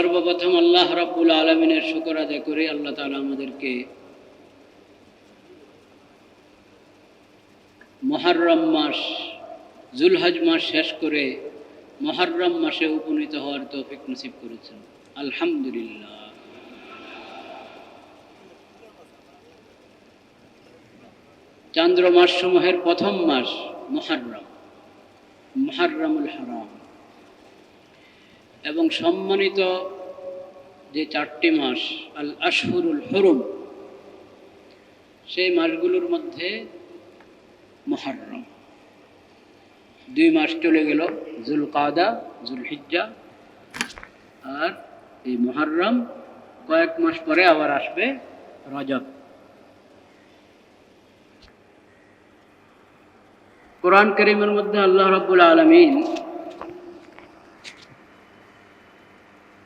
সর্বপ্রথম আল্লাহ রাব্বুল আলামিনের শুকর আদায় করে আল্লাহ তাআলা আমাদেরকে মুহররম মাস, যুলহজ মাস শেষ করে মুহররম মাসে উপনীত হওয়ার তৌফিক নসিব করেছেন। আলহামদুলিল্লাহ। চান্দ্র মাসসমূহের প্রথম মাস মুহররম, মুহররমুল হারাম, এবং সম্মানিত যে চারটি মাস আল আশহুরুল হুরুম, সেই মাসগুলোর মধ্যে মুহররম। 2 মাস চলে গেল, যুলকাদা, যুলহিজ্জা, আর এই মুহররম। কয়েক মাস পরে আবার আসবে রজব। কোরআন কারীমের মধ্যে আল্লাহ রাব্বুল আলামিন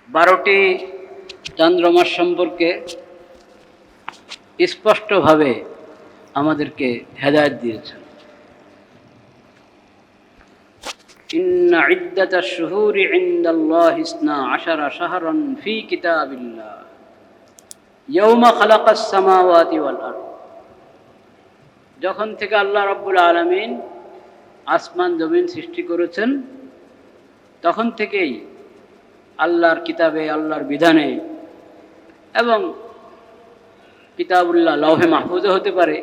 12টি চান্দ্রমাস সম্পর্কে স্পষ্টভাবে আমাদেরকে হেদায়েত দিয়েছেন। ইন্না ইদ্দাতাশ শুহুরি ইনদাল্লাহি 12 শাহরান ফি কিতাবিল্লাহ ইয়াওমা খালাকাস সামাওয়াতি ওয়াল আরদ। যখন থেকে আল্লাহ রাব্বুল আলামিন আসমান জমিন সৃষ্টি করেছেন, তখন থেকেই আল্লাহর কিতাবে, আল্লাহর বিধানে, এবং কিতাবুল্লাহ লৌহে মাহফুজও হতে পারে,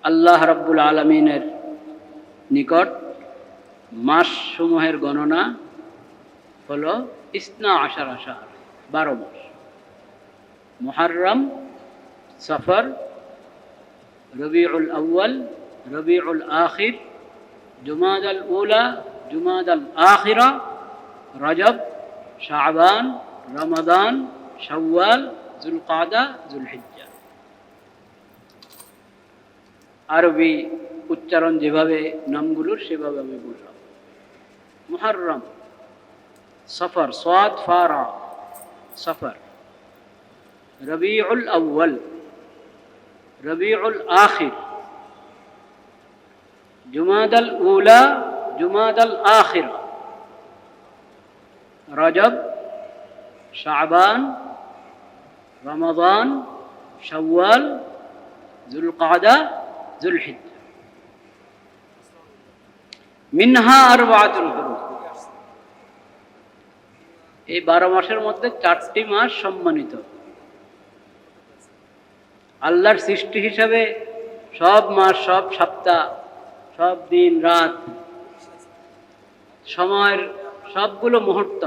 আল্লাহ রাব্বুল আলামিনের নিকট মাসসমূহের গণনা হলো 12 শাহর, 12 মাস। মুহররম, সফর, রবিউল আউয়াল, রবিউল আখির, জুমাদাল উলা, জুমাদাল আখিরা, রজব, শাবান, রমাদান, শাওয়াল, যুলকাদা, যুলহিজ্জা। আরবি উচ্চারণ যেভাবে নামগুলোর সেভাবে আমি বললাম। মুহররম, সফর, সাদ ফারা, সফর, রবিউল আউয়াল, রবিউল আখির, জুমাদাল উলা, জুমাদাল আখিরা, রজব, শাবান, রমাদান, শাওয়াল, যুলকাদা, যুলহিজ্জা। মিনহা আরবাতুল হুরুম। এই 12 মাসের মধ্যে 4টি মাস সম্মানিত। আল্লাহর সৃষ্টি হিসাবে সব মাস, সব সপ্তাহ, সব দিন রাত, সময়ের সবগুলো মুহূর্ত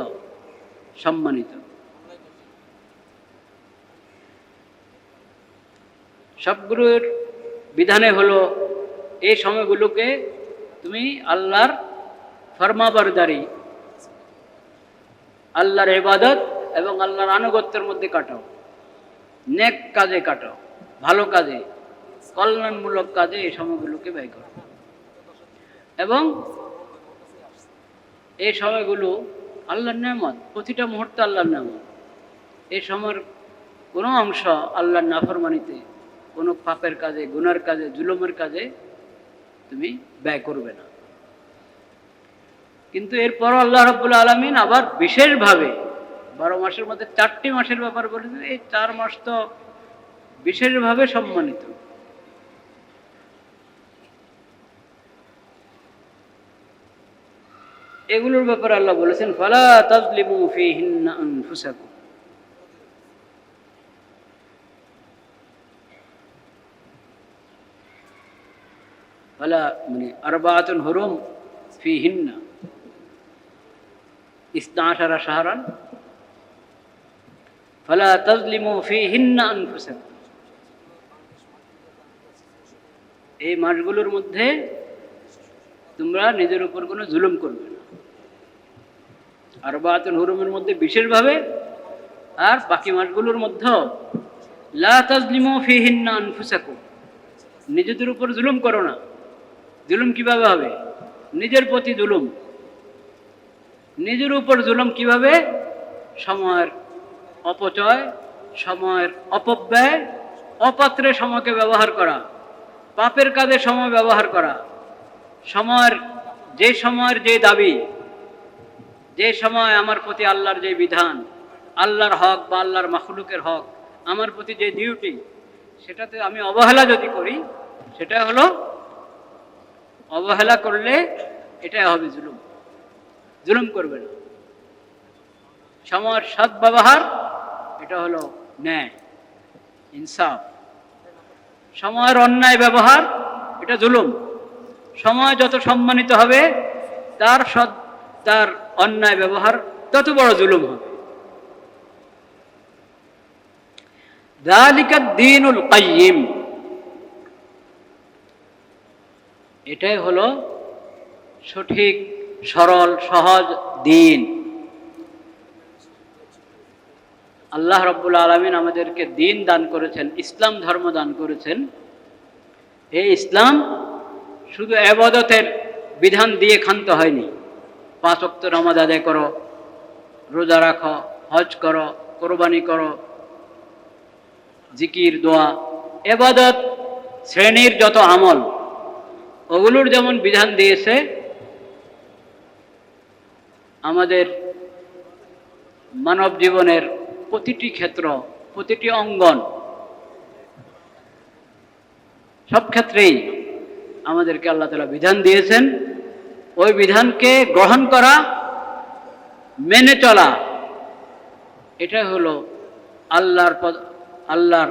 সম্মানিত। সবগুলোর বিধানে হলো এই সময়গুলোকে তুমি আল্লাহর ফরমাবরদারি, আল্লাহর ইবাদত এবং আল্লাহর আনুগত্যের মধ্যে কাটাও, নেক কাজে কাটাও, ভালো কাজে, কল্যাণমূলক কাজে এই সময়গুলোকে ব্যয় করো। এবং এই সময়গুলো আল্লাহর নেয়ামত, প্রতিটা মুহূর্তে আল্লাহর নেয়ামত। এই সময়ের কোনো অংশ আল্লাহর নাফরমানিতে, কোনো পাপের কাজে, গুনার কাজে, জুলুমের কাজে তুমি ব্যয় করবে না। কিন্তু এরপরও আল্লাহ রাব্বুল আলামিন আবার বিশেষভাবে 12 মাসের মধ্যে 4টি মাসের ব্যাপার বলেছেন। এই 4 মাস তো বিশেষভাবে সম্মানিত। এগুলোর ব্যাপারে আল্লাহ বলেছেন, ফালা তাজলিমু ফীহিন্না আনফুসাকুম। ফালা মানে আরবাতুন হুরুম ফীহিন্না 12 শাহরান ফালা তাজলিমু ফীহিন্না আনফুসাকুম। এই মাসগুলোর মধ্যে তোমরা নিজের উপর কোনো জুলুম করবে না। আরবাতুন হুরুমের মধ্যে বিশেষভাবে, আর বাকি মাসগুলোর মধ্যেও লা তাজলিমু ফীহিন্না আনফুসাকুম, নিজেদের উপর জুলুম করো না। জুলুম কিভাবে হবে? নিজের প্রতি জুলুম। নিজের উপর জুলুম কিভাবে? সময়ের অপচয়, সময়ের অপব্যয়, অপাত্রে সময়কে ব্যবহার করা, পাপের কাজে সময় ব্যবহার করা, সময়ের যে দাবি যে সময় আমার প্রতি আল্লাহর যে বিধান, আল্লাহর হক বা আল্লাহর মাখলুকের হক, আমার প্রতি যে ডিউটি, সেটাতে আমি অবহেলা যদি করি, সেটা হলো অবহেলা করলে এটাই হবে জুলুম। জুলুম করবে না। সময়ের সদ্ব্যবহার, এটা হলো ন্যায়, ইনসাফ। সময়ের অন্যায় ব্যবহার, এটা জুলুম। সময় যত সম্মানিত হবে, তার অন্যায় ব্যবহার তত বড় জুলুম হবে। যালিকা দ্বীনুল কাইয়্যিম, এটাই হলো সঠিক, সরল, সহজ দিন। আল্লাহ রাব্বুল আলামিন আমাদেরকে দিন দান করেছেন, ইসলাম ধর্ম দান করেছেন। এই ইসলাম শুধু ইবাদতের বিধান দিয়ে ক্ষান্ত হয়নি। 5 ওয়াক্ত নামাজ আদায় করো, রোজা রাখো, হজ করো, কোরবানি করো, জিকির, দোয়া, ইবাদত শ্রেণীর যত আমল, ওগুলোর যেমন বিধান দিয়েছে, আমাদের মানব জীবনের প্রতিটি ক্ষেত্র, প্রতিটি অঙ্গন, সব ক্ষেত্রেই আমাদেরকে আল্লাহ তাআলা বিধান দিয়েছেন। ওই বিধানকে গ্রহণ করা, মেনে চলা, এটাই হলো আল্লাহর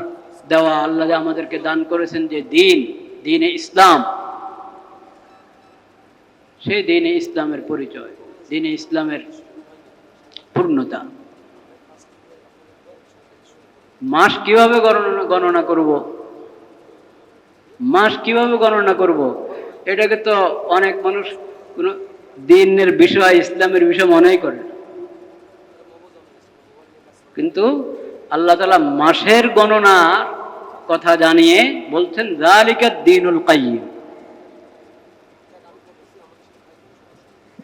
দেওয়া, আল্লাহ আমাদেরকে দান করেছেন যে দিন, দ্বীনে ইসলাম। সেই দ্বীনে ইসলামের পরিচয়, দ্বীনে ইসলামের পূর্ণতা। মাস কিভাবে গণনা করব? মাস কিভাবে গণনা করব? এটাকে তো অনেক মানুষ কোনো দিনের বিষয়, ইসলামের বিষয় মনেই করে না। কিন্তু আল্লাহ তাআলা মাসের গণনার কথা জানিয়ে বলছেন যালিকা দ্বীনুল কাইয়্যিম,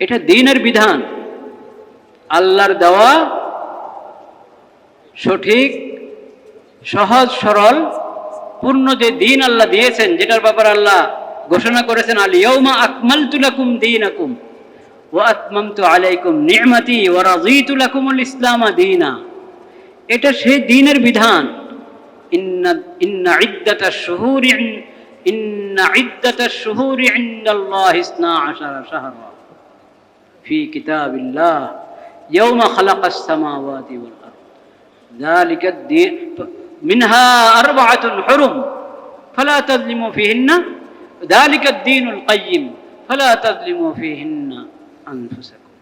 এটা দ্বীনের বিধান, আল্লাহর দেওয়া সঠিক, সহজ, সরল, পূর্ণ যে দিন আল্লাহ দিয়েছেন, যেটার ব্যাপারে আল্লাহ ঘোষণা করেছেন আল ইয়াউমা আকমালতু লাকুম দীনাকুম ওয়া আতমামতু আলাইকুম নি'মাতি ওয়া রাযীতু লাকুমুল ইসলামা দীনা। এটা সেই দ্বীনের বিধান। ইন্না ইদ্দাতাশ শুহুরি ইনদাল্লাহি 12 শাহরা ফি কিতাবিল্লাহ ইয়াউমা খালাকাস সামাওয়াতি ওয়াল আরদ যালিকা দ্বীন মিনহা আরবাআতুন হুরুম ফালা তাযলিমু ফিহিন্না যালিকা দ্বীনুল কাইয়্যিম ফালা তাযলিমু ফিহিন্না আনফুসাকুম।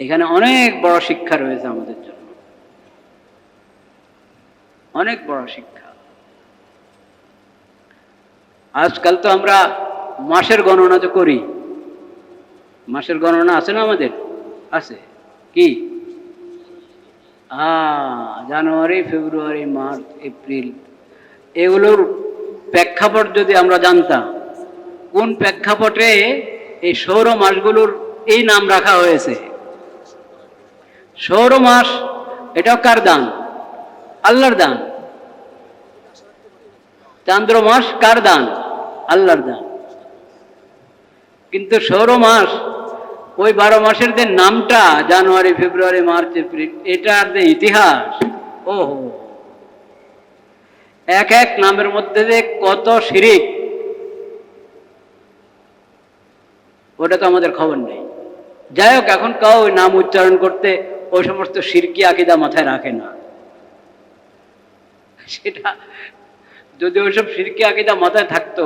এখানে অনেক বড় শিক্ষা রয়েছে আমাদের জন্য, অনেক বড় শিক্ষা। আজকাল তো আমরা মাসের গণনা তো করি, মাসের গণনা আছে না আমাদের? আছে। কি? জানুয়ারি, ফেব্রুয়ারি, মার্চ, এপ্রিল, এগুলোর প্রেক্ষাপট যদি আমরা জানতাম, কোন প্রেক্ষাপটে এই সৌর মাসগুলোর এই নাম রাখা হয়েছে। সৌর মাস এটাও কার দান? আল্লাহর দান। চান্দ্র মাস কার দান? আল্লাহর দান। কিন্তু সৌর মাস, ওই 12 মাসের যে নামটা, জানুয়ারি, ফেব্রুয়ারি, মার্চ, এপ্রিল, এটার যে ইতিহাস, ওহো, এক এক নামের মধ্যে যে কত শিরিক, ওটা তো আমাদের খবর নেই। যাই হোক, এখন কেউ ওই নাম উচ্চারণ করতে ওই সমস্ত শিরকি আকীদা মাথায় রাখে না। সেটা যদি ওইসব শিরকি আকীদা মাথায় থাকতো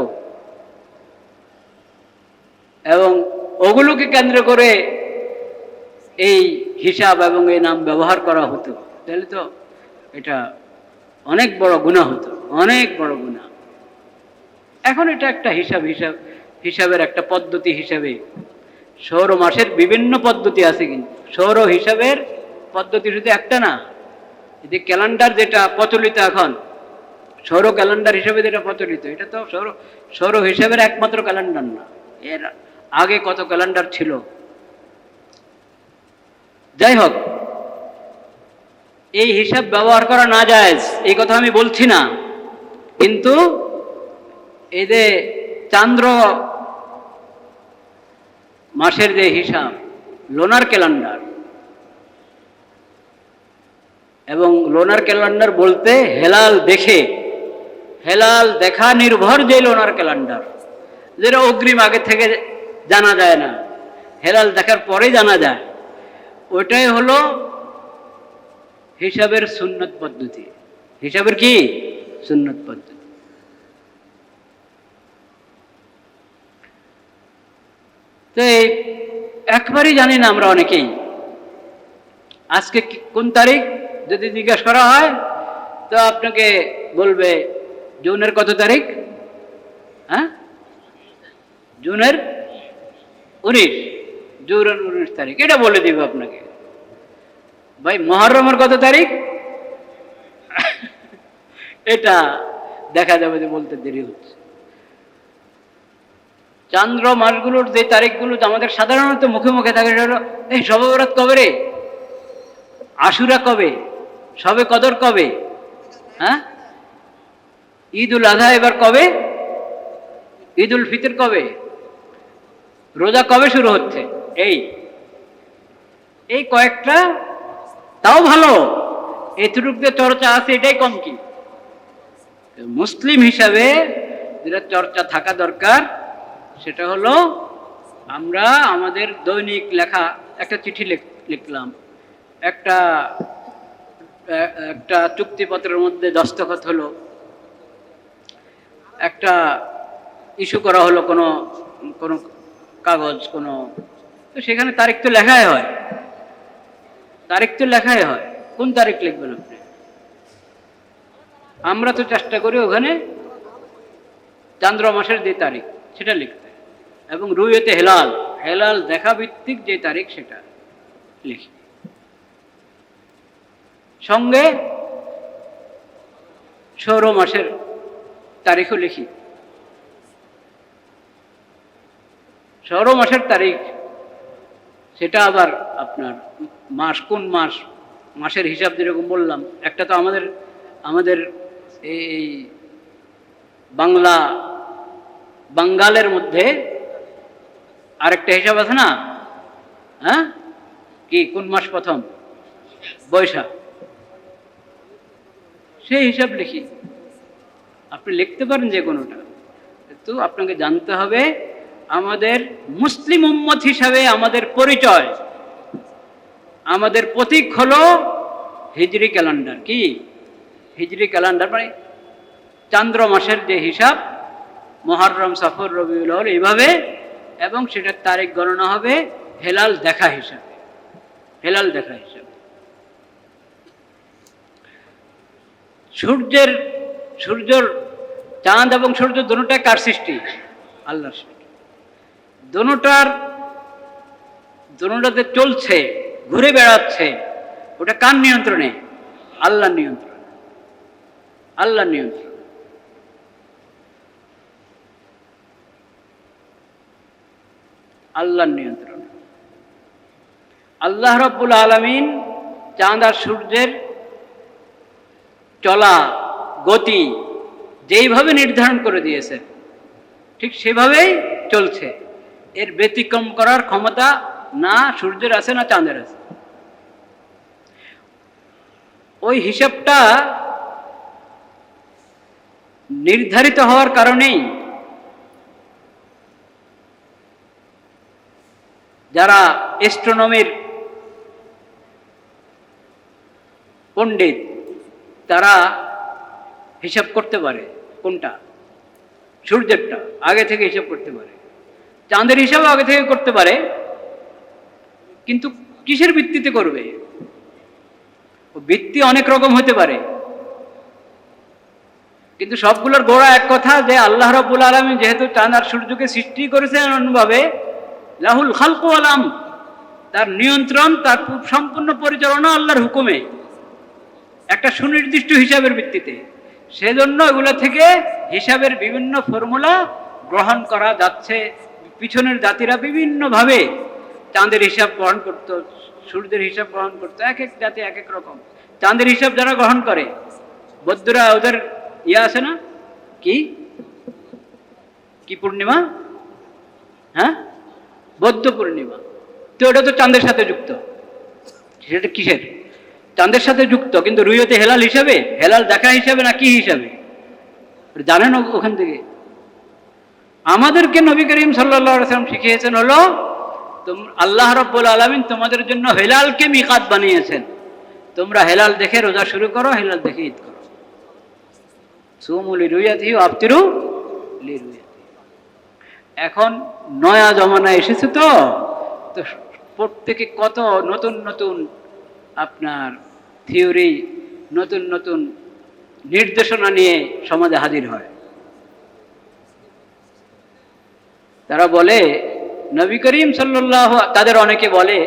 এবং ওগুলোকে কেন্দ্র করে এই হিসাব এবং এই নাম ব্যবহার করা হতো, তাহলে তো এটা অনেক বড় গুনাহ হতো, অনেক বড় গুনাহ। এখন এটা একটা হিসাবের একটা পদ্ধতি হিসাবে, সৌর মাসের বিভিন্ন পদ্ধতি আছে, কিন্তু সৌর হিসাবের পদ্ধতি শুধু একটা না। এই যে ক্যালেন্ডার যেটা প্রচলিত এখন, সৌর ক্যালেন্ডার হিসাবে যেটা প্রচলিত, এটা তো সৌর হিসাবের একমাত্র ক্যালেন্ডার না, এর আগে কত ক্যালেন্ডার ছিল। যাই হোক, এই হিসাব ব্যবহার করা না জায়েজ, এই কথা আমি বলছি না, কিন্তু এই যে চান্দ্র মাসের যে হিসাব, লোনার ক্যালেন্ডার। এবং লোনার ক্যালেন্ডার বলতে হেলাল দেখে, হেলাল দেখা নির্ভর যে লোনার ক্যালেন্ডার, যেটা অগ্রিম আগে থেকে জানা যায় না, হেলাল দেখার পরে জানা যায়, ওইটাই হলো হিসাবের সুন্নত পদ্ধতি। হিসাবের কি সুন্নত পদ্ধতি। তো এই একবারই জানি না আমরা অনেকেই। আজকে কোন তারিখ যদি জিজ্ঞাসা করা হয় তো আপনাকে বলবে জুনের কত তারিখ? হ্যাঁ, জুনের 19, জুনের 19 তারিখ, এটা বলে দিব আপনাকে। ভাই মুহররমের কত তারিখ? এটা দেখা যাবে যে বলতে দেরি হচ্ছে। চান্দ্র মাসগুলোর যে তারিখগুলো আমাদের সাধারণত মুখে মুখে থাকে, এই শবে বরাত কবে রে, আশুরা কবে, শবে কদর কবে, হ্যাঁ, ঈদ উল আজহা এবার কবে, ঈদ উল ফিতর কবে, রোজা কবে শুরু হচ্ছে, এই কয়েকটা, তাও ভালো, এতটুকু যে চর্চা আছে এটাই কম। কি মুসলিম হিসাবে যেটা চর্চা থাকা দরকার সেটা হলো আমরা আমাদের দৈনিক লেখা একটা চিঠি লিখলাম, একটা একটা চুক্তিপত্রের মধ্যে দস্তখত হলো, একটা ইস্যু করা হলো কোনো কোনো কাগজ, কোনো, তো সেখানে তারিখ তো লেখাই হয়, তারিখ তো লেখাই হয়। কোন তারিখ লিখবেন আপনি? আমরা তো চেষ্টা করি ওখানে চান্দ্র মাসের যে তারিখ সেটা লিখতে, এবং রুয়েতে হেলাল, হেলাল দেখা ভিত্তিক যে তারিখ সেটা লিখি, সঙ্গে সৌর মাসের তারিখও লিখি। সৌর মাসের তারিখ সেটা আবার আপনার মাস, কোন মাস, মাসের হিসাব যেরকম বললাম, একটা তো আমাদের এই বাঙ্গালের মধ্যে আরেকটা হিসাব আছে না, হ্যাঁ, কি কোন মাস প্রথম? বৈশাখ। সেই হিসাব লিখি, আপনি লিখতে পারেন যে কোনোটা, কিন্তু আপনাকে জানতে হবে আমাদের মুসলিম উম্মত হিসাবে আমাদের পরিচয়, আমাদের প্রতীক হলো হিজরি ক্যালেন্ডার। কি হিজরি ক্যালেন্ডার? মানে চান্দ্র মাসের যে হিসাব, মুহররম, সফর, রবিউল আউয়াল এইভাবে, এবং সেটার তারিখ গণনা হবে হেলাল দেখা হিসাবে, হেলাল দেখা হিসাবে। সূর্যের চাঁদ এবং সূর্য দুটোটা কার সৃষ্টি? আল্লাহর সৃষ্টি। দুটোটাতে চলছে, ঘুরে বেড়াচ্ছে, ওটা কার নিয়ন্ত্রণে? আল্লাহর নিয়ন্ত্রণে, আল্লাহর নিয়ন্ত্রণ। আল্লাহর নিয়ন্ত্রণ। আল্লাহ রাব্বুল আলামিন চাঁদ আর সূর্যের চলা গতি যেইভাবে নির্ধারণ করে দিয়েছে ঠিক সেভাবেই চলছে, এর ব্যতিক্রম করার ক্ষমতা না সূর্যের আছে না চাঁদের আছে। ওই হিসাবটা নির্ধারিত হওয়ার কারণেই যারা অ্যাস্ট্রোনমির পণ্ডিত তারা হিসাব করতে পারে, কোনটা? সূর্যেরটা আগে থেকে হিসাব করতে পারে, চাঁদের হিসাব আগে থেকে করতে পারে, কিন্তু কিসের ভিত্তিতে করবে? ভিত্তি অনেক রকম হতে পারে, কিন্তু সবগুলোর গোড়া এক কথা, যে আল্লাহ রাব্বুল আলামিন যেহেতু চাঁদ আর সূর্যকে সৃষ্টি করেছেন এমনভাবে, লাহুল খালকু ওয়াল আমর, তার নিয়ন্ত্রণ, তার সম্পূর্ণ পরিচালনা আল্লাহর হুকুমে, একটা সুনির্দিষ্ট হিসাবের ভিত্তিতে। সেজন্য এগুলো থেকে হিসাবের বিভিন্ন ফর্মুলা গ্রহণ করা যাচ্ছে। পিছনের জাতিরা বিভিন্নভাবে চাঁদের হিসাব গ্রহণ করত, সূর্যের হিসাব গ্রহণ করত, এক এক জাতি এক এক রকম। চাঁদের হিসাব যারা গ্রহণ করে, বৌদ্ধরা, ওদের আছে না, কি কি পূর্ণিমা? হ্যাঁ, বৌদ্ধ পূর্ণিমা। তো ওটা তো চাঁদের সাথে যুক্ত। সেটা কিসের? চাঁদের সাথে যুক্ত, কিন্তু রুইয়তে হেলাল হিসাবে, হেলাল দেখা হিসাবে না কি হিসাবে জানেন ওখান থেকে? আমাদেরকে নবী করিম সাল্লাল্লাহু আলাইহি ওয়াসাল্লাম শিখিয়েছেন হলো আল্লাহ রাব্বুল আলামিন তোমাদের জন্য হেলালকে মিকাত বানিয়েছেন, তোমরা হেলাল দেখে রোজা শুরু করো, হেলাল দেখে ঈদ করো। সুমু লিরুয়াতিহি ওয়া আফতিরু লিরুয়াতিহি। এখন নয়া জমানা এসেছে, তো প্রত্যেকে কত নতুন নতুন আপনার থিওরি, নতুন নতুন নির্দেশনা নিয়ে সমাজে হাজির হয়। তারা বলে নবী করিম সাল্লাল্লাহু, তাদের অনেকে বলে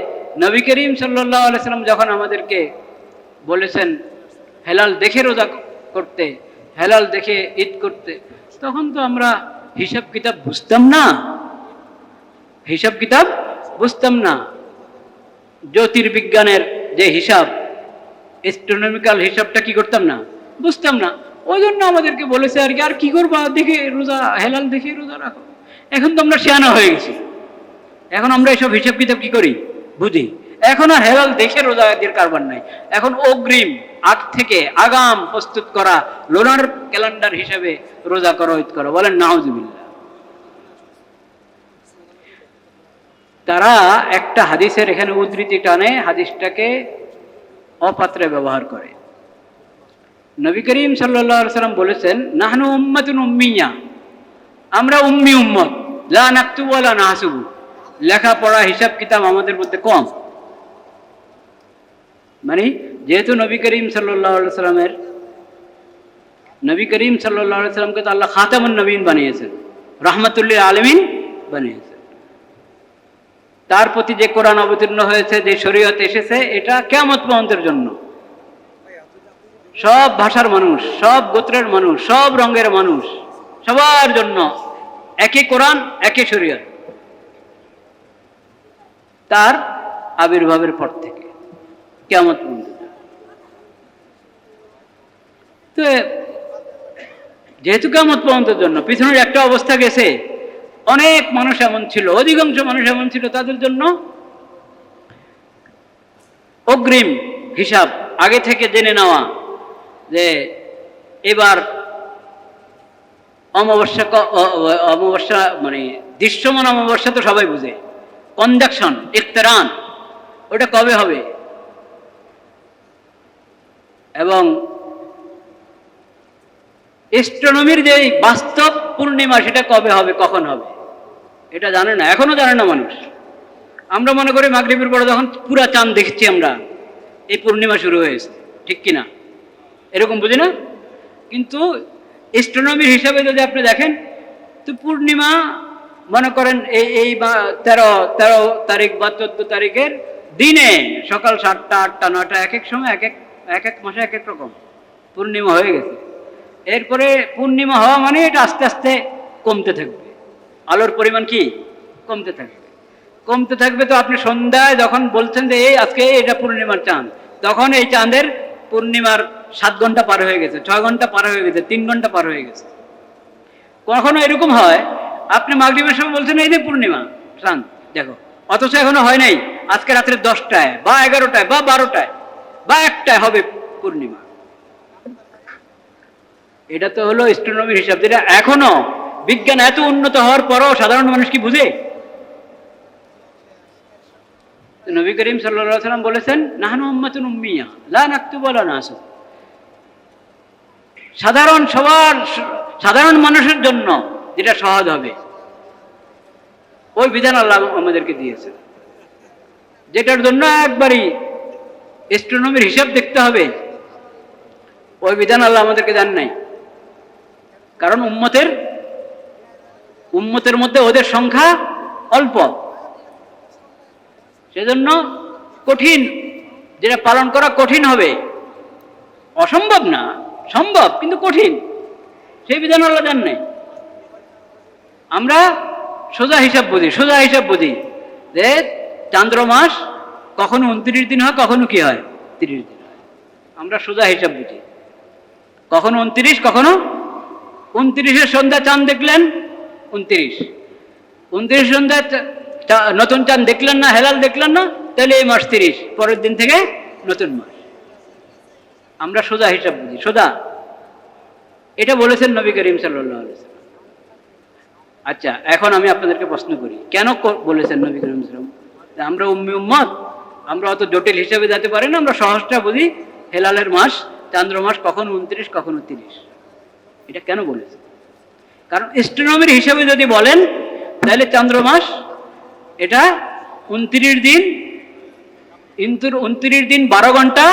নবী করিম সাল্লাল্লাহু আলাইহি সাল্লাম যখন আমাদেরকে বলেছেন হেলাল দেখে রোজা করতে, হেলাল দেখে ঈদ করতে, তখন তো আমরা হিসাব কিতাব বুঝতাম না, হিসাব কিতাব বুঝতাম না। জ্যোতির্বিজ্ঞানের যে হিসাব, অ্যাস্ট্রোনমিক্যাল হিসাবটা কি করতাম না, বুঝতাম না। ওই জন্য আমাদেরকে বলেছে আর কি, আর কি করবা, দেখে রোজা, হেলাল দেখে রোজা রাখো। এখন তো আমরা শিয়ানা হয়ে গেছি, এখন আমরা এসব হিসাব কিতাব কি করি, বুঝি। এখন আর হেলাল দেখে রোজা এদের কারবার নাই, এখন অগ্রিম আগ থেকে আগাম প্রস্তুত করা লোনার ক্যালেন্ডার হিসেবে রোজা করো, ঈদ করো। বলেন নাউজুবিল্লাহ। তারা একটা হাদিসের এখানে উদ্ধৃতি টানে, হাদিসটাকে অপাত্রে ব্যবহার করে। নবী করিম সাল্লাল্লাহু আলাইহি সাল্লাম বলেছেন নাহনু উম্মাতুন উম্মিয়া, আমরা উম্মি উম্মত, লা নাকতুবু ওয়া লা নাহসুবু, লেখাপড়া হিসাব কিতাব আমাদের মধ্যে কম। মানে যেহেতু নবী করিম সাল্লাল্লাহু আলাইহি সাল্লামের, নবী করিম সাল্লাল্লাহু আলাইহি সাল্লামকে তো আল্লাহ খাতামুন নবীন বানিয়েছেন, রাহমাতুল লিল আলামিন বানিয়েছেন। তার প্রতি যে কোরআন অবতীর্ণ হয়েছে, যে শরীয়ত এসেছে, এটা কিয়ামত পর্যন্তের জন্য। সব ভাষার মানুষ, সব গোত্রের মানুষ, সব রঙের মানুষ, সবার জন্য একই কোরআন, একই শরীয়ত। তার আবির্ভাবের পর থেকে কিয়ামত পর্যন্ত। তো যেহেতু কিয়ামত পর্যন্তের জন্য, পিছনের একটা অবস্থা গেছে, অনেক মানুষ এমন ছিল, অধিকাংশ মানুষ এমন ছিল, তাদের জন্য অগ্রিম হিসাব আগে থেকে জেনে নেওয়া যে এবার অমাবস্যা মানে দৃশ্যমান অমাবস্যা তো সবাই বুঝে, কনজাকশন, ইকতারান, ওটা কবে হবে, এবং অ্যাস্ট্রোনমির যে বাস্তব পূর্ণিমা সেটা কবে হবে, কখন হবে, এটা জানে না, এখনো জানে না মানুষ। আমরা মনে করি মাগরিবের পরে যখন পুরা চাঁদ দেখছি আমরা, এই পূর্ণিমা শুরু হয়েছে, ঠিক কিনা, এরকম বুঝি না। কিন্তু অ্যাস্ট্রোনমির হিসাবে যদি আপনি দেখেন, তো পূর্ণিমা মনে করেন এই 13 তারিখ বা 14 তারিখের দিনে সকাল 7টা, 8টা, 9টা, এক এক সময় এক এক মাসে এক এক রকম পূর্ণিমা হয়ে গেছে। এরপরে পূর্ণিমা হওয়া মানে এটা আস্তে আস্তে কমতে থাকবে, আলোর পরিমাণ কি কমতে থাকবে, কমতে থাকবে। তো আপনি সন্ধ্যায় যখন বলছেন যে এই আজকে এটা পূর্ণিমার চাঁদ, তখন এই চাঁদের পূর্ণিমার 7 ঘন্টা পার হয়ে গেছে, 6 ঘন্টা পার হয়ে গেছে, 3 ঘন্টা পার হয়ে গেছে। কখনো এরকম হয় আপনি মাগরিবের সময় বলছেন এই যে পূর্ণিমা চাঁদ দেখো, অথচ এখনো হয় নাই, আজকে রাত্রে 10টায় বা 11টায় বা 12টায় বা 1টায় হবে পূর্ণিমা। এটা তো হলো অ্যাস্ট্রোনমির হিসাব, যেটা এখনো বিজ্ঞান এত উন্নত হওয়ার পরও সাধারণ মানুষ কি বুঝে। নবী করিম সাল্লাল্লাহু আলাইহি ওয়াসাল্লাম বলেছেন নাহনু উম্মাতুন উম্মিয়া লা নাকতুবু ওয়া লা নাহসুবু, সাধারণ মানুষের জন্য যেটা সহজ হবে ওই বিধান আল্লাহ আমাদেরকে দিয়েছে, যেটার জন্য একবারই অ্যাস্ট্রোনমির হিসাব দেখতে হবে, ওই বিধান আল্লাহ আমাদেরকে দেন নাই। কারণ উম্মতের মধ্যে ওদের সংখ্যা অল্প, সেজন্য কঠিন, যেটা পালন করা কঠিন হবে, অসম্ভব না, সম্ভব কিন্তু কঠিন, সেই বিধান আল্লাহ দেন নাই। আমরা সোজা হিসাব বুঝি যে চান্দ্র মাস কখনো 29 দিন হয়, কখনো কি হয় 30 দিন হয়। আমরা সোজা হিসাব বুঝি, কখনো 29, কখনো 29-এর সন্ধ্যা চাঁদ দেখলেন 29 সন্ধ্যা নতুন চাঁদ দেখলেন না, হেলাল দেখলেন না, তাহলে এই মাস 30, পরের দিন থেকে নতুন মাস। আমরা সোজা হিসাব বুঝি, সোজা। এটা বলেছেন নবী করিম সাল্লাল্লাহু আলাইহি ওয়াসাল্লাম। আচ্ছা, এখন আমি আপনাদেরকে প্রশ্ন করি, কেন বলেছেন নবী করিম সাল্লাল্লাহু আলাইহি ওয়াসাল্লাম? আমরা উম্মি উম্মত, আমরা অত জটিল হিসাবে যেতে পারি না, আমরা সহজটা বুঝি। হেলালের মাস, চান্দ্র মাস কখন 29, কখনো 30। এটা কেন বলেছে? কারণ অ্যাস্ট্রোনমির হিসাবে যদি বলেন, তাহলে চান্দ্র মাস এটা 29 দিন, কিন্তু 29 দিন 12 ঘন্টা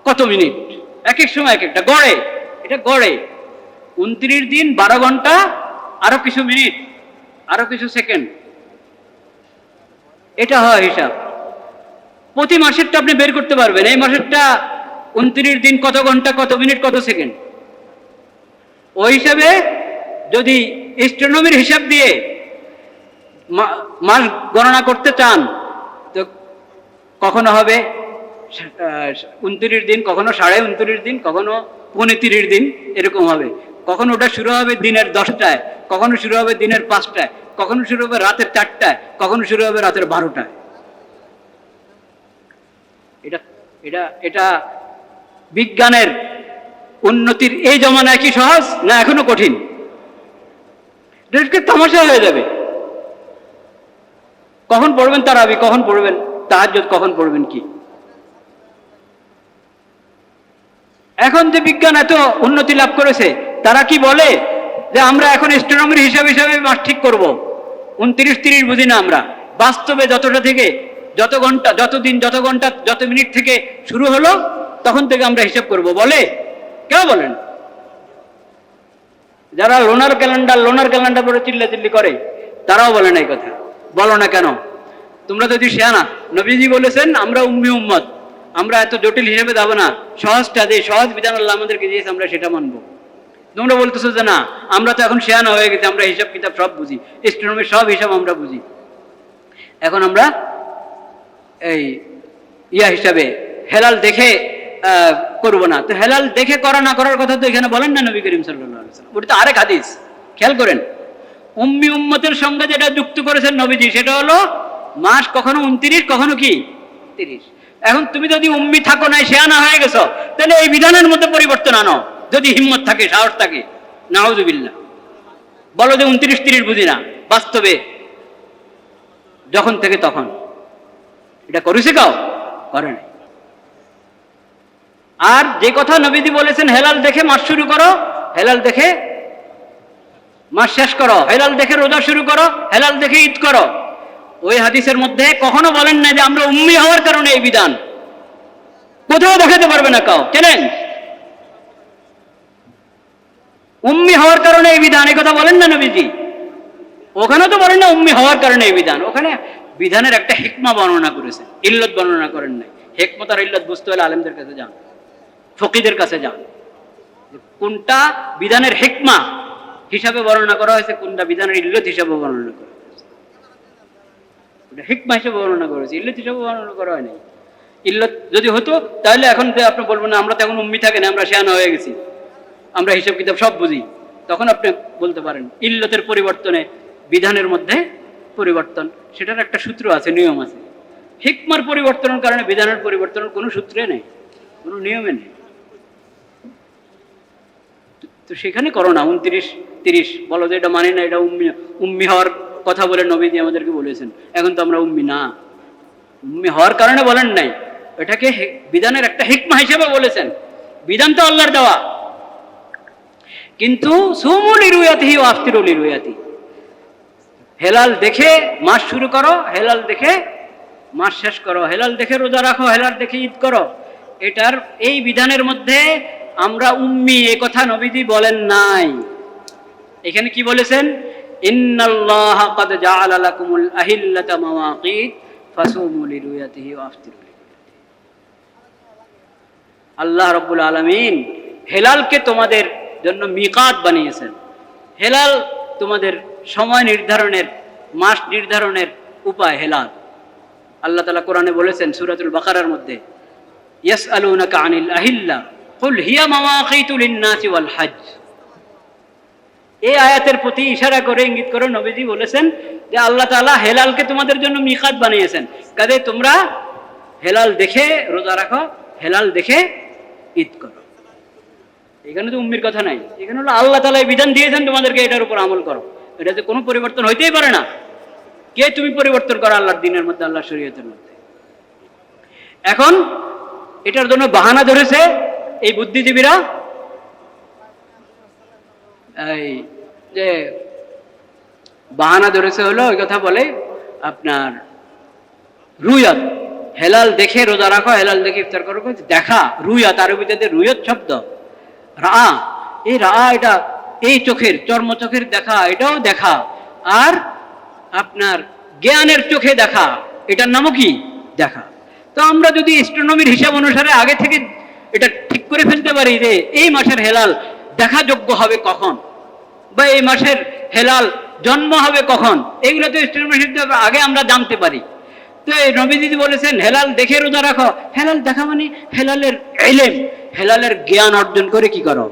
কত মিনিট, এক এক সময় এক একটা, গড়ে, এটা গড়ে 29 দিন 12 ঘন্টা, আরো কিছু মিনিট, আরো কিছু সেকেন্ড, এটা হয় হিসাব। প্রতি মাসেরটা আপনি বের করতে পারবেন, এই মাসেরটা 29 দিন কত ঘন্টা, কত মিনিট, কত সেকেন্ড। ওই হিসাবে যদি অ্যাস্ট্রোনমির হিসাব দিয়ে মাস গণনা করতে চান, তো কখনো হবে 29 দিন, কখনো 29.5 দিন, কখনো 35 দিন, এরকম হবে। কখনো ওটা শুরু হবে দিনের 10টায়, কখনো শুরু হবে দিনের 5টায়, কখনো শুরু হবে রাতের 4টায়, কখনো শুরু হবে রাতের 12টায়। এটা এটা এটা বিজ্ঞানের উন্নতির এই জমানায় কি সহজ, না এখনো কঠিন? এটা তামাশা হয়ে যাবে। কখন পড়বেন তারাবি, কখন পড়বেন তাহাজ্জুদ, কখন পড়বেন কি? এখন যে বিজ্ঞান এত উন্নতি লাভ করেছে, তারা কি বলে যে আমরা এখন অ্যাস্ট্রোনমির হিসাব হিসাবে মাস ঠিক করব, 29-30 বুঝি না আমরা। বাস্তবে যতটা থেকে, যত ঘন্টা, যত দিন, যত ঘন্টা, যত মিনিট থেকে শুরু হলো, তখন থেকে আমরা হিসাব করব বলে। কেউ বলেন? যারা লোনার ক্যালেন্ডার পরে চিল্লাচিল্লি করে, তারাও বলে না এই কথা। বলো না কেন? তোমরা যদি শেয়ানা, নবীজি বলেছেন আমরা উম্মি উম্মত, আমরা এত জটিল হিসেবে যাবো না, সহজটা যে সহজ বিধান আল্লাহ আমাদেরকে দিয়েছে, আমরা সেটা মানবো। তোমরা বলতেছো যে না, আমরা তো এখন শেয়ানা হয়ে গেছি, আমরা হিসাব কিতাব সব বুঝি, অ্যাস্ট্রোনমির সব হিসাব আমরা বুঝি, এখন আমরা এই হিসাবে হেলাল দেখে করবো না। তো হেলাল দেখে করা না করার কথা তো এখানে বলেন না নবী করিম সাল্লাল্লাহু আলাইহি ওয়াসাল্লাম। ওটা তো আরেক হাদিস, খেয়াল করেন। উম্মি উম্মতের সঙ্গে যেটা যুক্ত করেছেন নবীজি, সেটা হলো মাস কখনো 29, কখনো কি 30। এখন তুমি যদি উম্মি থাকো নাই, শেয়ানা হয়ে গেছো, তাহলে এই বিধানের মধ্যে পরিবর্তন আনো, যদি হিম্মত থাকে, সাহস থাকে। নাউযুবিল্লাহ। বলো যে 29-30 বুঝি না, বাস্তবে যখন থেকে তখন। এটা করেছে কাউ? করে নাই। আর যে কথা নবীজি বলেছেন, হেলাল দেখে মাস শুরু করো, হেলাল দেখে মাস শেষ করো, হেলাল দেখে রোজা শুরু করো, হেলাল দেখে ঈদ করো, ওই হাদিসের মধ্যে কখনো বলেন না যে আমরা উম্মি হওয়ার কারণে এই বিধান। কোথাও দেখাতে পারবে না কাউ। কেনেন? উম্মি হওয়ার কারণে এই বিধান, এই কথা বলেন না নবীজি। ওখানে তো বলেন না উম্মি হওয়ার কারণে এই বিধান, ওখানে বিধানের একটা হিকমা বর্ণনা করেছে, ইল্লত বর্ণনা করেন নাই। হিকমত আর ইল্লত বুঝতে হলে আলেমদের কাছে যান, ফকিদের কাছে যান। কোনটা বিধানের হিকমা হিসাবে বর্ণনা করা হয়েছে, কোনটা বিধানের ইল্লত হিসাবে বর্ণনা করা হয়েছে। ওটা হিকমা হিসাবে বর্ণনা করেছে, ইল্লত হিসাবে বর্ণনা করা হয় নাই। ইল্লত যদি হতো, তাহলে এখন আপনি বলবেন না আমরা তো এখন উম্মি থাকে না, আমরা শেয়ানা হয়ে গেছি, আমরা হিসাব কিতাব সব বুঝি, তখন আপনি বলতে পারেন। ইল্লতের পরিবর্তনে বিধানের মধ্যে পরিবর্তন, সেটার একটা সূত্র আছে, নিয়ম আছে। হিকমার পরিবর্তনের কারণে বিধানের পরিবর্তনের কোনো সূত্রে নেই, কোনো নিয়মে নেই। তো সেখানে করো না 29-30, বলো যে এটা মানে না, এটা উম্মি হওয়ার কথা বলে নবীজি আমাদেরকে বলেছেন। এখন তো আমরা উম্মি না, উম্মি হওয়ার কারণে বলেন নাই, এটাকে বিধানের একটা হিকমা হিসেবে বলেছেন। বিধান তো আল্লাহর দেওয়া, কিন্তু সুমু লিরুয়াতিহি ওয়া আফতিরু লিরুয়াতিহি, হেলাল দেখে মাস শুরু করো, হেলাল দেখে মাস শেষ করো, হেলাল দেখে রোজা রাখো, হেলাল দেখে ঈদ করো। এটার এই বিধানের মধ্যে আমরা উম্মি এ কথা নবীজি বলেন নাই। এখানে কি বলেছেন? ইন্নাল্লাহা ক্বাদ জাআলা লাকুমুল আহিল্লাতা মাওয়াকিত ফাসুমু লিরুয়াতিহি ওয়া আফতিরু লিরুয়াতিহি। আল্লাহ রাব্বুল আলামিন হেলালকে তোমাদের জন্য মিকাত বানিয়েছেন। হেলাল তোমাদের সময় নির্ধারণের, মাস নির্ধারণের উপায় হেলাল। আল্লাহ তাআলা কোরআনে বলেছেন সূরাতুল বাকারার মধ্যে, ইয়াসআলুনাকা আনিল আহিল্লা কুল হিয়া মাওয়াকিতু লিন-নাসি ওয়াল হজ। এই আয়াতের প্রতি ইশারা করে ইঙ্গিত করে নবীজি বলেছেন যে আল্লাহ তাআলা হেলালকে তোমাদের জন্য মিকাত বানিয়েছেন, কাজে তোমরা হেলাল দেখে রোজা রাখো, হেলাল দেখে ঈদ করো। এখানে তো উম্মির কথা নাই, এখানে হলো আল্লাহ তাআলা বিধান দিয়েছেন তোমাদেরকে এটার উপর আমল করো। এটাতে কোনো পরিবর্তন হইতেই পারে না। কে তুমি পরিবর্তন করো আল্লাহর দিনের মধ্যে, আল্লাহর শরীয়তের মধ্যে? এখন এটার জন্য বাহানা ধরেছে এই বুদ্ধিজীবীরা, এই যে বাহানা ধরেছে হলো ওই কথা বলে আপনার রুয়াত, হেলাল দেখে রোজা রাখো, হেলাল দেখে ইফতার করো। দেখা, রুয়াত আরবিতে রুয়াত শব্দ, রা, এই রা এটা এই চোখের, চর্ম চোখের দেখা, এটাও দেখা। আর আপনার জ্ঞানের চোখে দেখা, এটার নামও কি? দেখা। তো আমরা যদি অ্যাস্ট্রোনমির হিসাব অনুসারে আগে থেকে এটা ঠিক করে ফেলতে পারি যে এই মাসের হেলাল দেখাযোগ্য হবে কখন, বা এই মাসের হেলাল জন্ম হবে কখন, এগুলো তো অ্যাস্ট্রোনমির হিসাবে আগে আমরা জানতে পারি। তো এই নবীজি বলেছেন হেলাল দেখে রোজা রাখো। হেলাল দেখা মানে হেলালের ইলম, হেলালের জ্ঞান অর্জন করে কি করো?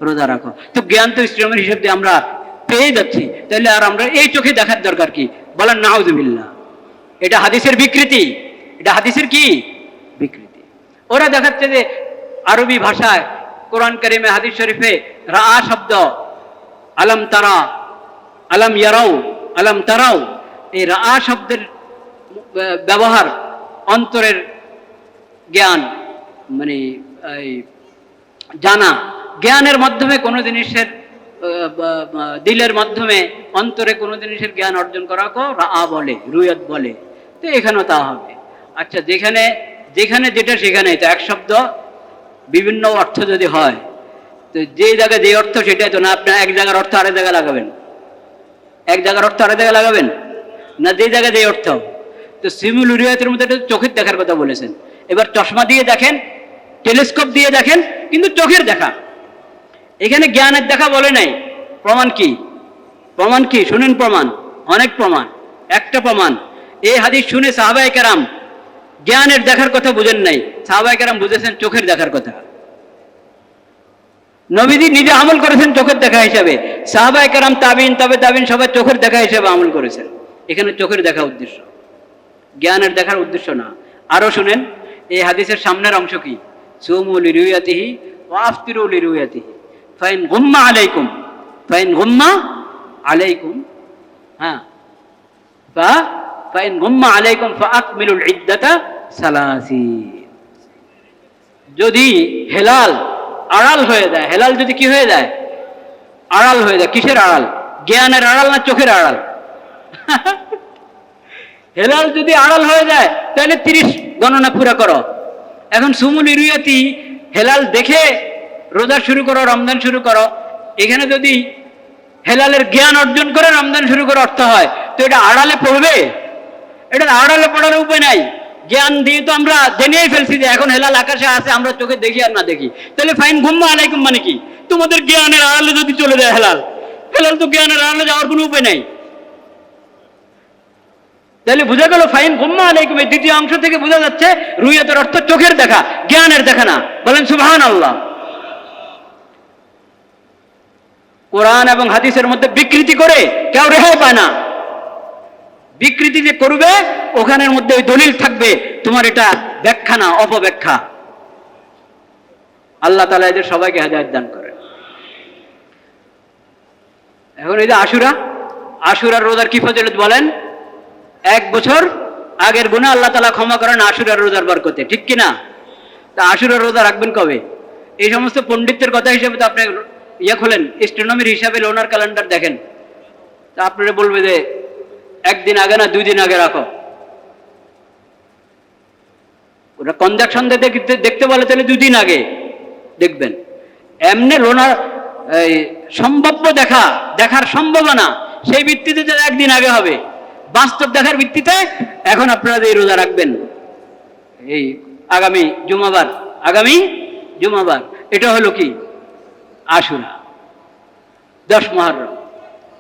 রোজা রাখো। তো জ্ঞান তো অ্যাস্ট্রোনমির হিসাব দিয়ে আমরা পেয়ে যাচ্ছি, তাহলে আর আমরা এই চোখে দেখার দরকার কি? বলেন নাউযুবিল্লাহ। এটা হাদিসের বিকৃতি, এটা হাদিসের কি বিকৃতি। ওরা দেখাচ্ছে যে আরবি ভাষায় কোরআন কারিমে হাদিস শরীফে রা শব্দ, আলম তারা, আলম ইয়ারাও, আলম তারাও, এই রা শব্দের ব্যবহার অন্তরের জ্ঞান, মানে এই জানা, জ্ঞানের মাধ্যমে কোনো জিনিসের, দিলের মাধ্যমে অন্তরে কোনো জিনিসের জ্ঞান অর্জন করাকে রা বলে, রুয়াত বলে। তো এখানেও তা হবে। আচ্ছা, যেখানে যেখানে যেটা সেখানেই তো এক শব্দ বিভিন্ন অর্থ যদি হয়, তো যে জায়গায় যে অর্থ সেটাই তো না। আপনার এক জায়গার অর্থ আরেক জায়গায় লাগাবেন, এক জায়গার অর্থ আরেক জায়গায় লাগাবেন না, যে জায়গায় যে অর্থ। তো সিমুল রুয়াতের মধ্যে চোখের দেখার কথা বলেছেন। এবার চশমা দিয়ে দেখেন, টেলিস্কোপ দিয়ে দেখেন, কিন্তু চোখের দেখা। এখানে জ্ঞানের দেখা বলে নাই। প্রমাণ কি? প্রমাণ কি? শুনেন প্রমাণ, অনেক প্রমাণ। একটা প্রমাণ, এই হাদিস শুনে সাহাবায়ে কেরাম জ্ঞানের দেখার কথা বুঝেন নাই, সাহাবায়ে কেরাম বুঝেছেন চোখের দেখার কথা। নবীজি নিজে আমল করেছেন চোখের দেখা হিসাবে, সাহাবায়ে কেরাম, তাবিন, তবে তাবিন সবাই চোখের দেখা হিসাবে আমল করেছেন। এখানে চোখের দেখা উদ্দেশ্য, জ্ঞানের দেখার উদ্দেশ্য না। আরো শুনেন, এই হাদিসের সামনের অংশ কি? সুমু লিরুয়াতিহি ওয়া আফতিরু লিরুয়াতিহি ফাইন গুম্মা আলাইকুম, ফাইন গুম্মা আলাইকুম, হ্যাঁ, ফাইন গুম্মা আলাইকুম ফাআকমিলুল ইদ্দাতা সালাসিন। যদি হেলাল আড়াল হয়ে যায়, হেলাল যদি কি হয়ে যায়? আড়াল হয়ে যায়। কিসের আড়াল? জ্ঞানের আড়াল না চোখের আড়াল? হেলাল যদি আড়াল হয়ে যায় তাহলে 30 গণনা পুরা করো। এখন সুমুলি রুয়াতি, হেলাল দেখে রোজা শুরু করো, রমজান শুরু করো। এখানে যদি হেলালের জ্ঞান অর্জন করে রমজান শুরু করে অর্থ হয়, তো এটা আড়ালে পড়বে? এটা আড়ালে পড়ার উপায় নাই। জ্ঞান দিয়ে তো আমরা জেনেই ফেলছি যে এখন হেলাল আকাশে আছে, আমরা চোখে দেখি আর না দেখি। তাহলে ফাইন গুম্মা আলাইকুম মানে কি? তোমাদের জ্ঞানের আড়ালে যদি চলে যায় হেলাল, হেলাল তো জ্ঞানের আড়ালে যাওয়ার কোনো উপায় নাই। তাহলে বোঝা গেল ফাইন গুম্মা আলাইকুম, এই দ্বিতীয় অংশ থেকে বোঝা যাচ্ছে রুয়াতের অর্থ চোখের দেখা, জ্ঞানের দেখা না। বলেন সুবহানাল্লাহ। কোরআন এবং হাদিসের মধ্যে বিকৃতি করে কেউ রেহাই পায় না। বিকৃতি যে করবে ওখানের মধ্যে ওই দলিল থাকবে, তোমার এটা ব্যাখ্যা না, অপব্যাখ্যা। আল্লাহ তাআলা এদের সবাইকে হেদায়েত দান করেন। এখন এই যে আশুরার রোজার কি ফজিলত বলেন? 1 বছর আগের গুনাহ আল্লাহ তাআলা ক্ষমা করেন আশুরার রোজার বরকতে, ঠিক কিনা? তা আশুরার রোজা রাখবেন কবে? এই সমস্ত পণ্ডিতদের কথা হিসেবে তো আপনি খোলেন, অ্যাস্ট্রোনমির হিসাবে লোনার ক্যালেন্ডার দেখেন, তা আপনারা বলবে যে 1 দিন আগে না 2 দিন আগে রাখো। ওটা কনজাকশন দেখতে বলে তাহলে 2 দিন আগে দেখবেন। এমনি লোনার সম্ভাব্য দেখার সম্ভাবনা, সেই ভিত্তিতে 1 দিন আগে হবে। বাস্তব দেখার ভিত্তিতে এখন আপনারা এই রোজা রাখবেন এই আগামী জুমাবার। এটা হলো কি? আশুরা, 10 মুহররম।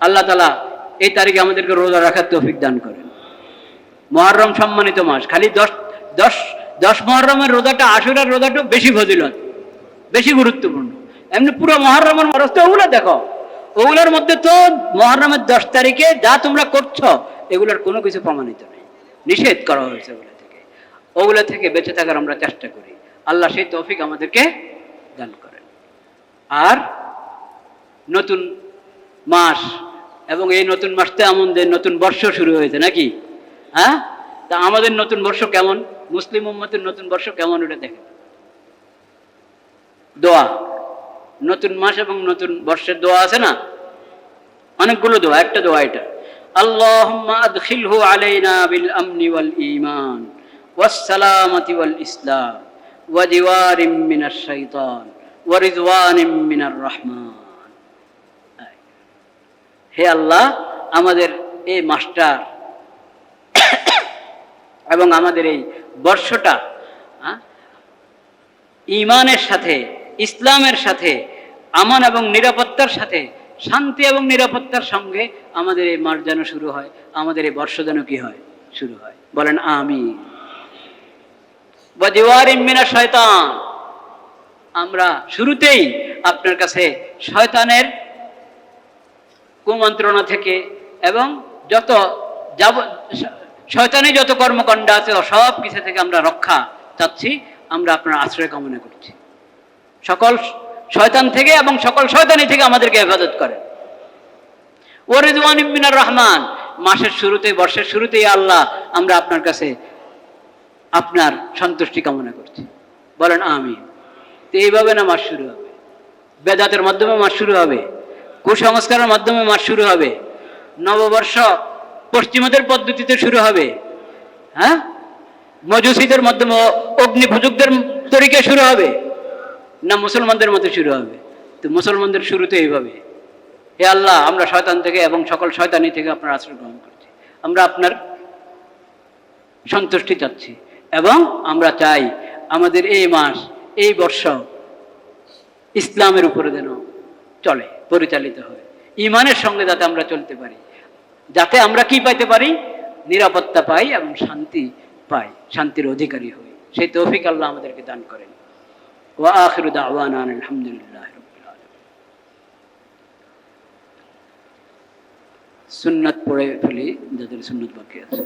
আল্লাহ তাআলা এই তারিখে আমাদেরকে রোজা রাখার তৌফিক দান করেন। মুহররম সম্মানিত মাস, খালি 10 মুহররমের রোজাটা, আশুরার রোজাটা বেশি ফজিলত, বেশি গুরুত্বপূর্ণ। এমনি পুরো মুহররমের মরস্তে ওগুলো দেখো, ওগুলোর মধ্যে তো মুহররমের 10 তারিখে যা তোমরা করছো এগুলোর কোনো কিছু প্রমাণিত নেই, নিষেধ করা হয়েছে ওগুলো থেকে বেঁচে থাকার আমরা চেষ্টা করি। আল্লাহ সেই তৌফিক আমাদেরকে দান করেন। আর নতুন মাস, এবং এই নতুন মাসতে আমাদের নতুন বর্ষ শুরু হয়েছে নাকি? হ্যাঁ, তা আমাদের নতুন বর্ষ কেমন, মুসলিম উম্মতের নতুন বর্ষ কেমন, ওটা দেখেন। দোয়া, নতুন মাস এবং নতুন বর্ষের দোয়া আছে না, অনেকগুলো দোয়া, একটা দোয়া এটা, আল্লাহুম্মা আদখিলহু আলাইনা বিল আমনি ওয়াল ঈমান ওয়াস সালামাতি ওয়াল ইসলাম ওয়া দিওয়ারিম মিনাশ শাইতান ওয়া রিদওয়ানিম মিনার রহমান। হে আল্লাহ, আমাদের এই মাসটা এবং আমাদের এই বর্ষটা ঈমানের সাথে, ইসলামের সাথে, আমান এবং নিরাপত্তার সাথে, শান্তি এবং নিরাপত্তার সঙ্গে আমাদের এই মাস যেন শুরু হয়, আমাদের এই বর্ষ যেন কি হয়, শুরু হয়। বলেন আমিন। ওয়া দিওয়ারিম মিনাশ শয়তান, আমরা শুরুতেই আপনার কাছে শয়তানের কুমন্ত্রণা থেকে এবং যত শয়তানি যত কর্মকাণ্ড আছে সব কিছু থেকে আমরা রক্ষা চাচ্ছি, আমরা আপনার আশ্রয় কামনা করছি। সকল শয়তান থেকে এবং সকল শয়তানি থেকে আমাদেরকে হেফাজত করে। ওয়া রিদওয়ানিম মিনার রহমান, মাসের শুরুতে, বর্ষের শুরুতেই আল্লাহ আমরা আপনার কাছে আপনার সন্তুষ্টি কামনা করছি। বলেন আমিন। তো এইভাবে না মাস শুরু হবে, বেদাতের মাধ্যমে মাস শুরু হবে, কুসংস্কারের মাধ্যমে মাস শুরু হবে, নববর্ষ পশ্চিমাদের পদ্ধতিতে শুরু হবে, হ্যাঁ, মজুসীদের মাধ্যমে অগ্নিপূজকদের তরিকে শুরু হবে, না মুসলমানদের মধ্যে শুরু হবে? তো মুসলমানদের শুরুতে এইভাবে। হে আল্লাহ, আমরা শয়তান থেকে এবং সকল শয়তানি থেকে আপনার আশ্রয় গ্রহণ করছি, আমরা আপনার সন্তুষ্টি চাচ্ছি, এবং আমরা চাই আমাদের এই মাস, এই বর্ষ ইসলামের উপরে যেন চলে, পরিচালিত হয়, ঈমানের সঙ্গে যাতে আমরা চলতে পারি, যাতে আমরা কি পাইতে পারি, নিরাপত্তা পাই এবং শান্তি পাই, শান্তির অধিকারী হই। সেই তৌফিক আল্লাহ আমাদেরকে দান করেন। ওয়া আখিরু দাওয়ানা আলহামদুলিল্লাহি রাব্বিল আলামিন। সুন্নাত পড়ে ফেলি, যাদের সুন্নাত বাকি আছে।